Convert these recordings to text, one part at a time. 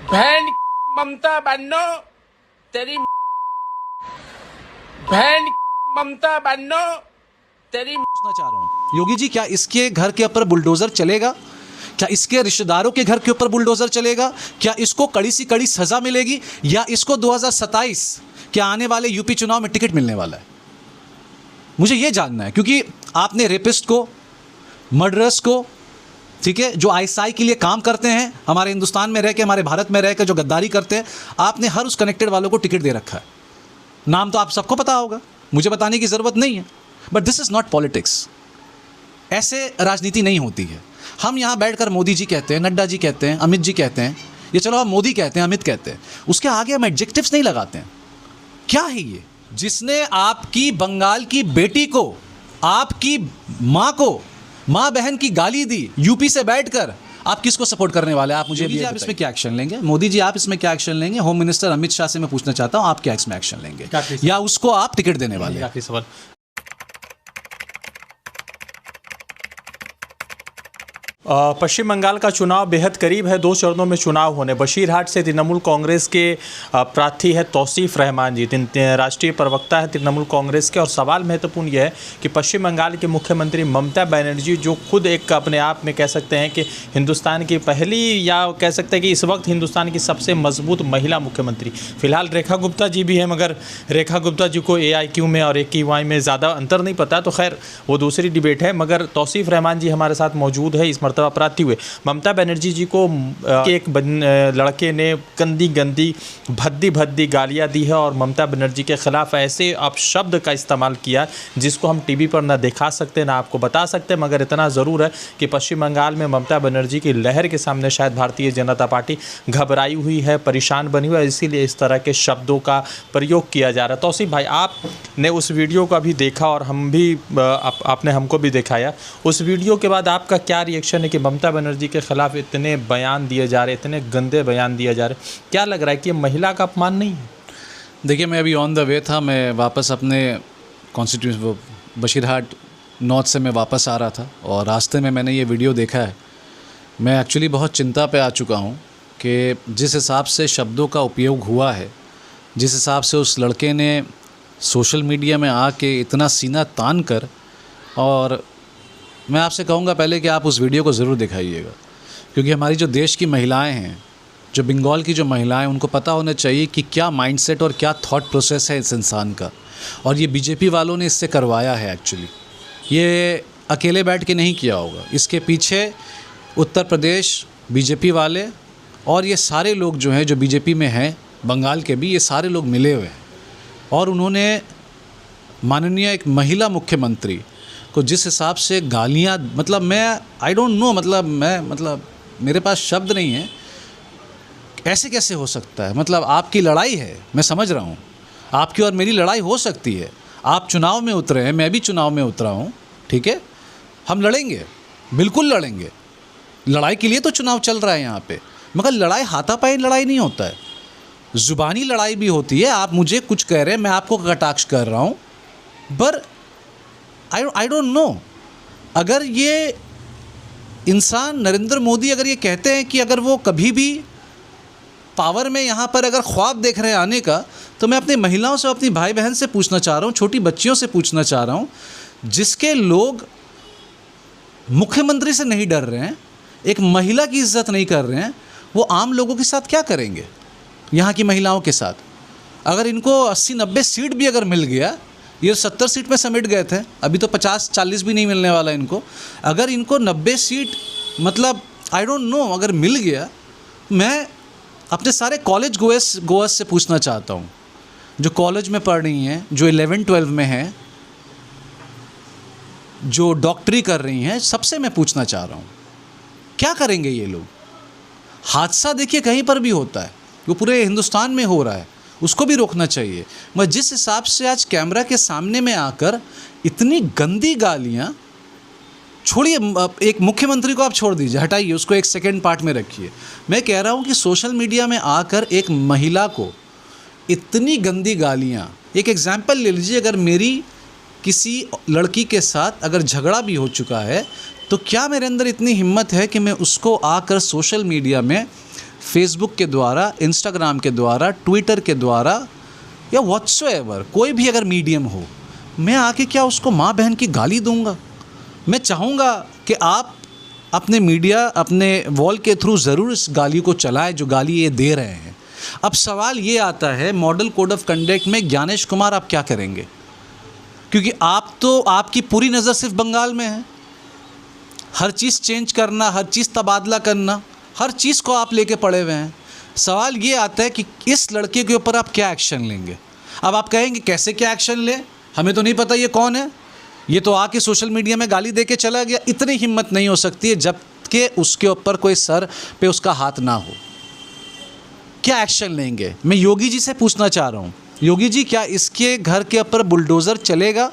बहन ममता बन्नो तेरी बहन ममता बन्नो तेरी। पूछना चाह रहा हूं योगी जी, क्या इसके घर के ऊपर बुलडोजर चलेगा? क्या इसके रिश्तेदारों के घर के ऊपर बुलडोजर चलेगा? क्या इसको कड़ी सी कड़ी सजा मिलेगी, या इसको 2027 के आने वाले यूपी चुनाव में टिकट मिलने वाला है? मुझे यह जानना है, क्योंकि आपने रेपिस्ट को, मर्डरर्स को, ठीक है, जो आईएसआई के लिए काम करते हैं, हमारे हिंदुस्तान में रह के, हमारे भारत में रह के जो गद्दारी करते हैं, आपने हर उस कनेक्टेड वालों को टिकट दे रखा है। नाम तो आप सबको पता होगा, मुझे बताने की ज़रूरत नहीं है। But this is not politics. ऐसे राजनीति नहीं होती है। हम यहाँ बैठकर मोदी जी कहते हैं, नड्डा जी कहते हैं, अमित जी कहते हैं, ये चलो हम मोदी कहते हैं, अमित कहते हैं, उसके आगे हम एडजेक्टिव्स नहीं लगाते हैं। क्या है ये? जिसने आपकी बंगाल की बेटी को, आपकी माँ को, माँ बहन की गाली दी यूपी से बैठकर, आप किसको सपोर्ट करने वाले हैं? आप मुझे भी आप इसमें क्या एक्शन लेंगे? मोदी जी आप इसमें क्या एक्शन लेंगे? होम मिनिस्टर अमित शाह से मैं पूछना चाहता हूँ, आप क्या इसमें एक्शन लेंगे, या उसको आप टिकट देने वाले हैं? सवाल। पश्चिम बंगाल का चुनाव बेहद करीब है, 2 चरणों में चुनाव होने। बशीरहाट से तृणमूल कांग्रेस के प्रार्थी है तौसीफ रहमान जी, राष्ट्रीय प्रवक्ता है तृणमूल कांग्रेस के। और सवाल महत्वपूर्ण यह है कि पश्चिम बंगाल के मुख्यमंत्री ममता बनर्जी, जो खुद एक अपने आप में कह सकते हैं कि हिंदुस्तान की पहली, या कह सकते हैं कि इस वक्त हिंदुस्तान की सबसे मजबूत महिला मुख्यमंत्री। फिलहाल रेखा गुप्ता जी भी हैं, मगर रेखा गुप्ता जी को AIQ में और AQI में ज़्यादा अंतर नहीं पता, तो खैर वो दूसरी डिबेट है। मगर तौसीफ रहमान जी हमारे साथ मौजूद है इस अपराधी हुए। ममता बनर्जी जी को एक लड़के ने गंदी भद्दी गालियां दी है, और ममता बनर्जी के खिलाफ ऐसे अपशब्द का इस्तेमाल किया जिसको हम टीवी पर ना दिखा सकते ना आपको बता सकते। मगर इतना ज़रूर है कि पश्चिम बंगाल में ममता बनर्जी की लहर के सामने शायद भारतीय जनता पार्टी घबराई हुई है, परेशान बनी हुई है, इसीलिए इस तरह के शब्दों का प्रयोग किया जा रहा है। तौसीफ भाई, आपने उस वीडियो को अभी देखा और हम भी आपने हमको भी दिखाया। उस वीडियो के बाद आपका क्या रिएक्शन है कि ममता बनर्जी के खिलाफ इतने बयान दिए जा रहे, इतने गंदे बयान दिए जा रहे? क्या लग रहा है कि ये महिला का अपमान नहीं है? देखिए, मैं अभी ऑन द वे था, मैं वापस अपने कॉन्स्टिट्यूंसी बशीरहाट नॉर्थ से मैं वापस आ रहा था, और रास्ते में मैंने ये वीडियो देखा है। मैं एक्चुअली बहुत चिंता पे आ चुका हूँ कि जिस हिसाब से शब्दों का उपयोग हुआ है, जिस हिसाब से उस लड़के ने सोशल मीडिया में आके इतना सीना तान कर, और मैं आपसे कहूँगा पहले कि आप उस वीडियो को ज़रूर दिखाइएगा, क्योंकि हमारी जो देश की महिलाएं हैं, जो बंगाल की जो महिलाएं, उनको पता होना चाहिए कि क्या माइंडसेट और क्या थॉट प्रोसेस है इस इंसान का। और ये बीजेपी वालों ने इससे करवाया है। एक्चुअली ये अकेले बैठ के नहीं किया होगा, इसके पीछे उत्तर प्रदेश बीजेपी वाले और ये सारे लोग जो हैं, जो बीजेपी में हैं, बंगाल के भी, ये सारे लोग मिले हुए हैं। और उन्होंने माननीय एक महिला मुख्यमंत्री को जिस हिसाब से गालियाँ, मतलब मैं आई डोंट नो, मतलब मेरे पास शब्द नहीं है, ऐसे कैसे हो सकता है? मतलब आपकी लड़ाई है, मैं समझ रहा हूँ, आपकी और मेरी लड़ाई हो सकती है। आप चुनाव में उतरे हैं, मैं भी चुनाव में उतरा हूँ, ठीक है, हम लड़ेंगे, बिल्कुल लड़ेंगे। लड़ाई के लिए तो चुनाव चल रहा है यहाँ पे, मगर लड़ाई हाथापाई लड़ाई नहीं होता है, ज़ुबानी लड़ाई भी होती है। आप मुझे कुछ कह रहे हैं, मैं आपको कटाक्ष कर रहा हूँ, पर आई डोंट नो, अगर ये इंसान नरेंद्र मोदी अगर ये कहते हैं कि अगर वो कभी भी पावर में यहाँ पर अगर ख्वाब देख रहे हैं आने का, तो मैं अपनी महिलाओं से, अपनी भाई बहन से पूछना चाह रहा हूँ, छोटी बच्चियों से पूछना चाह रहा हूँ, जिसके लोग मुख्यमंत्री से नहीं डर रहे हैं, एक महिला की इज्जत नहीं कर रहे हैं, वो आम लोगों के साथ क्या करेंगे? यहाँ की महिलाओं के साथ अगर इनको 80-90 सीट भी अगर मिल गया, ये 70 सीट में समेट गए थे, अभी तो 50-40 भी नहीं मिलने वाला इनको। अगर इनको 90 सीट, मतलब आई डोंट नो, अगर मिल गया, मैं अपने सारे कॉलेज गोअर्स से पूछना चाहता हूँ, जो कॉलेज में पढ़ रही हैं, जो 11-12 में हैं, जो डॉक्टरी कर रही हैं, सबसे मैं पूछना चाह रहा हूँ, क्या करेंगे ये लोग? हादसा देखिए कहीं पर भी होता है, वो पूरे हिंदुस्तान में हो रहा है, उसको भी रोकना चाहिए। मगर जिस हिसाब से आज कैमरा के सामने में आकर इतनी गंदी गालियाँ, छोड़िए, एक मुख्यमंत्री को आप छोड़ दीजिए, हटाइए उसको, एक सेकंड पार्ट में रखिए। मैं कह रहा हूँ कि सोशल मीडिया में आकर एक महिला को इतनी गंदी गालियाँ, एक एग्जाम्पल ले लीजिए, अगर मेरी किसी लड़की के साथ अगर झगड़ा भी हो चुका है, तो क्या मेरे अंदर इतनी हिम्मत है कि मैं उसको आकर सोशल मीडिया में फेसबुक के द्वारा, इंस्टाग्राम के द्वारा, ट्विटर के द्वारा या व्हाट्सएवर कोई भी अगर मीडियम हो, मैं आके क्या उसको माँ बहन की गाली दूंगा? मैं चाहूँगा कि आप अपने मीडिया, अपने वॉल के थ्रू ज़रूर इस गाली को चलाएं जो गाली ये दे रहे हैं। अब सवाल ये आता है, मॉडल कोड ऑफ कंडक्ट में ज्ञानेश कुमार आप क्या करेंगे? क्योंकि आप तो, आपकी पूरी नज़र सिर्फ बंगाल में है। हर चीज़ चेंज करना, हर चीज़ तबादला करना, हर चीज़ को आप लेके पड़े हुए हैं। सवाल ये आता है कि इस लड़के के ऊपर आप क्या एक्शन लेंगे? अब आप कहेंगे कैसे क्या एक्शन लें, हमें तो नहीं पता ये कौन है, ये तो आके सोशल मीडिया में गाली दे के चला गया। इतनी हिम्मत नहीं हो सकती है जबकि उसके ऊपर कोई सर पे उसका हाथ ना हो। क्या एक्शन लेंगे? मैं योगी जी से पूछना चाह रहा हूँ, योगी जी क्या इसके घर के ऊपर बुलडोज़र चलेगा?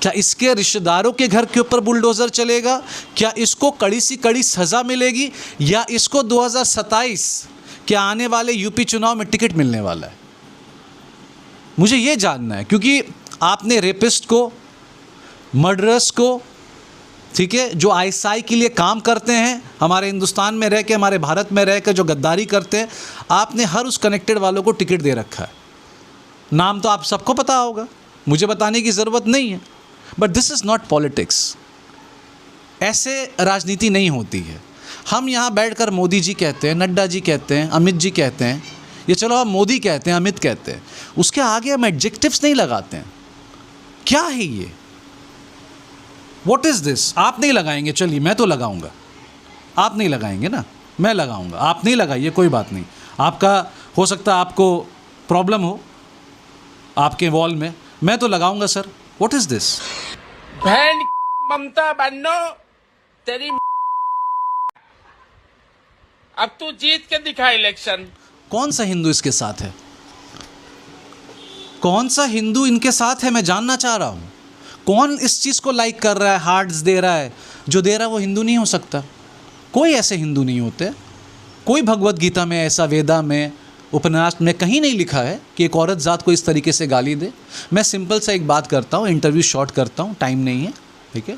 क्या इसके रिश्तेदारों के घर के ऊपर बुलडोज़र चलेगा? क्या इसको कड़ी सी कड़ी सज़ा मिलेगी या इसको 2027 के आने वाले यूपी चुनाव में टिकट मिलने वाला है? मुझे ये जानना है, क्योंकि आपने रेपिस्ट को, मर्डरर्स को, ठीक है, जो आईएसआई के लिए काम करते हैं, हमारे हिंदुस्तान में रह के, हमारे भारत में रह के जो गद्दारी करते हैं, आपने हर उस कनेक्टेड वालों को टिकट दे रखा है। नाम तो आप सबको पता होगा, मुझे बताने की ज़रूरत नहीं है। But this is not politics. ऐसे राजनीति नहीं होती है। हम यहाँ बैठकर मोदी जी कहते हैं, नड्डा जी कहते हैं, अमित जी कहते हैं, ये चलो हम मोदी कहते हैं, अमित कहते हैं, उसके आगे हम एडजेक्टिव्स नहीं लगाते हैं। क्या है ये? What is this? आप नहीं लगाएंगे, चलिए मैं तो लगाऊंगा। आप नहीं लगाएंगे ना, मैं लगाऊंगा। आप नहीं लगाइए, कोई बात नहीं। आपका हो सकता है आपको प्रॉब्लम हो आपके वॉल में, मैं तो लगाऊंगा सर। What is this? बहन ममता बन्नो तेरी अब तू जीत के दिखा इलेक्शन। कौन सा हिंदू इसके साथ है? कौन सा हिंदू इनके साथ है? मैं जानना चाह रहा हूँ। कौन इस चीज़ को लाइक कर रहा है, हार्ट्स दे रहा है? जो दे रहा है वो हिंदू नहीं हो सकता। कोई ऐसे हिंदू नहीं होते। कोई भगवत गीता में, ऐसा वेदा में, उपन्यास में कहीं नहीं लिखा है कि एक औरत ज़ात को इस तरीके से गाली दे। मैं सिंपल सा एक बात करता हूँ, इंटरव्यू शॉर्ट करता हूँ, टाइम नहीं है, ठीक है।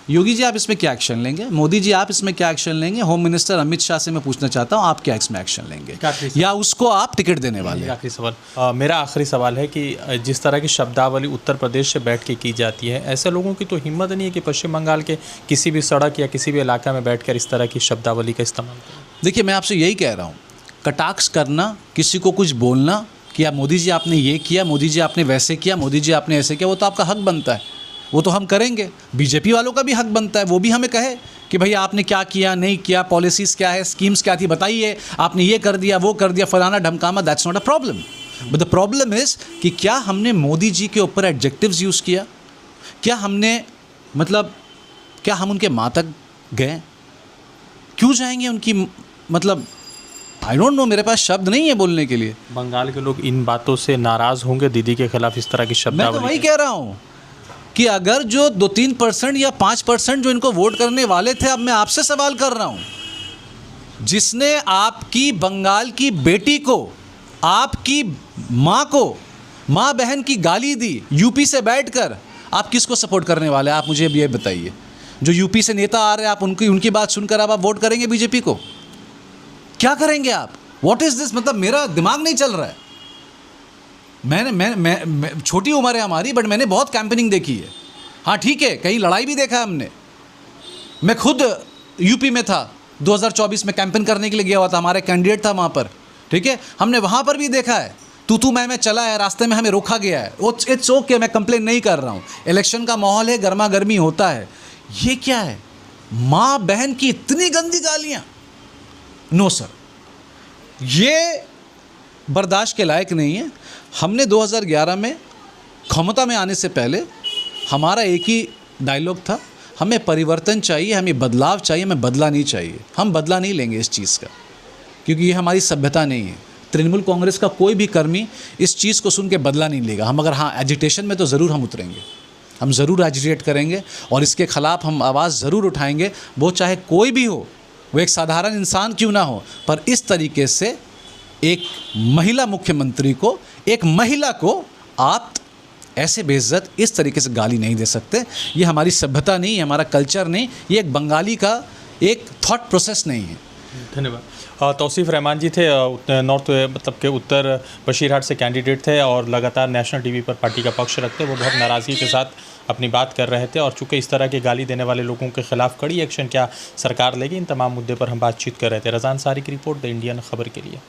योगी जी आप इसमें क्या एक्शन लेंगे? मोदी जी आप इसमें क्या एक्शन लेंगे? होम मिनिस्टर अमित शाह से मैं पूछना चाहता हूँ, आप क्या इसमें एक्शन लेंगे, या उसको आप टिकट देने वाले? आखिरी सवाल, मेरा आखिरी सवाल है कि जिस तरह की शब्दावली उत्तर प्रदेश से बैठ के की जाती है, ऐसे लोगों की तो हिम्मत नहीं है कि पश्चिम बंगाल के किसी भी सड़क या किसी भी इलाका में बैठकर इस तरह की शब्दावली का इस्तेमाल करें। देखिए, मैं आपसे यही कह रहा हूँ, कटाक्ष करना, किसी को कुछ बोलना कि आप मोदी जी आपने ये किया, मोदी जी आपने वैसे किया, मोदी जी आपने ऐसे किया, वो तो आपका हक बनता है, वो तो हम करेंगे। बीजेपी वालों का भी हक बनता है, वो भी हमें कहे कि भैया आपने क्या किया, नहीं किया, पॉलिसीज़ क्या है, स्कीम्स क्या थी, बताइए, आपने ये कर दिया, वो कर दिया, फलाना ढमकामा। That's not a problem. But the problem is कि क्या हमने मोदी जी के ऊपर एडजेक्टिव्स यूज़ किया? क्या हमने, मतलब क्या हम उनके माँ तक गए? क्यों जाएंगे उनकी, मतलब आई डोंट नो, मेरे पास शब्द नहीं है बोलने के लिए। बंगाल के लोग इन बातों से नाराज़ होंगे, दीदी के खिलाफ इस तरह की शब्दावली। मैं तो वही कह रहा हूँ कि अगर जो 2-3% या 5% जो इनको वोट करने वाले थे, अब मैं आपसे सवाल कर रहा हूँ, जिसने आपकी बंगाल की बेटी को, आपकी माँ को, माँ बहन की गाली दी यूपी से बैठकर, आप किसको सपोर्ट करने वाले हैं? आप मुझे ये बताइए। जो यूपी से नेता आ रहे हैं, आप उनकी बात सुनकर आप वोट करेंगे बीजेपी को? क्या करेंगे आप? What is this? मतलब मेरा दिमाग नहीं चल रहा है। मैं छोटी उम्र है हमारी, बट मैंने बहुत कैंपेनिंग देखी है। हाँ ठीक है, कहीं लड़ाई भी देखा है हमने। मैं खुद यूपी में था, 2024 में कैंपेन करने के लिए गया हुआ था, हमारे कैंडिडेट था वहाँ पर, ठीक है। हमने वहाँ पर भी देखा है, तू मैं चला है, रास्ते में हमें रोका गया है। इट्स ओके, मैं कंप्लेन नहीं कर रहा हूँ। इलेक्शन का माहौल है, गर्मा गर्मी होता है। ये क्या है? माँ बहन की इतनी गंदी गालियाँ? नो सर, ये बर्दाश्त के लायक नहीं है। हमने 2011 में क्षमता में आने से पहले हमारा एक ही डायलॉग था, हमें परिवर्तन चाहिए, हमें बदलाव चाहिए, हमें बदला नहीं चाहिए। हम बदला नहीं लेंगे इस चीज़ का, क्योंकि ये हमारी सभ्यता नहीं है। तृणमूल कांग्रेस का कोई भी कर्मी इस चीज़ को सुन के बदला नहीं लेगा। हम अगर हाँ एजिटेशन में तो ज़रूर हम उतरेंगे, हम ज़रूर एजिटेट करेंगे और इसके ख़िलाफ़ हम आवाज़ ज़रूर उठाएंगे, वो चाहे कोई भी हो, वो एक साधारण इंसान क्यों ना हो। पर इस तरीके से एक महिला मुख्यमंत्री को, एक महिला को आप ऐसे बेइज्जत इस तरीके से गाली नहीं दे सकते। ये हमारी सभ्यता नहीं है, हमारा कल्चर नहीं, ये एक बंगाली का एक थॉट प्रोसेस नहीं है। धन्यवाद। तौसीफ रहमान जी थे, नॉर्थ मतलब के उत्तर बशीरहाट से कैंडिडेट थे और लगातार नेशनल टीवी पर पार्टी का पक्ष रखते। वो बहुत नाराज़गी के साथ अपनी बात कर रहे थे और चूँकि इस तरह के गाली देने वाले लोगों के खिलाफ कड़ी एक्शन क्या सरकार लेगी, इन तमाम मुद्दे पर हम बातचीत कर रहे थे। रज़ान सारी की रिपोर्ट द इंडियन खबर के लिए।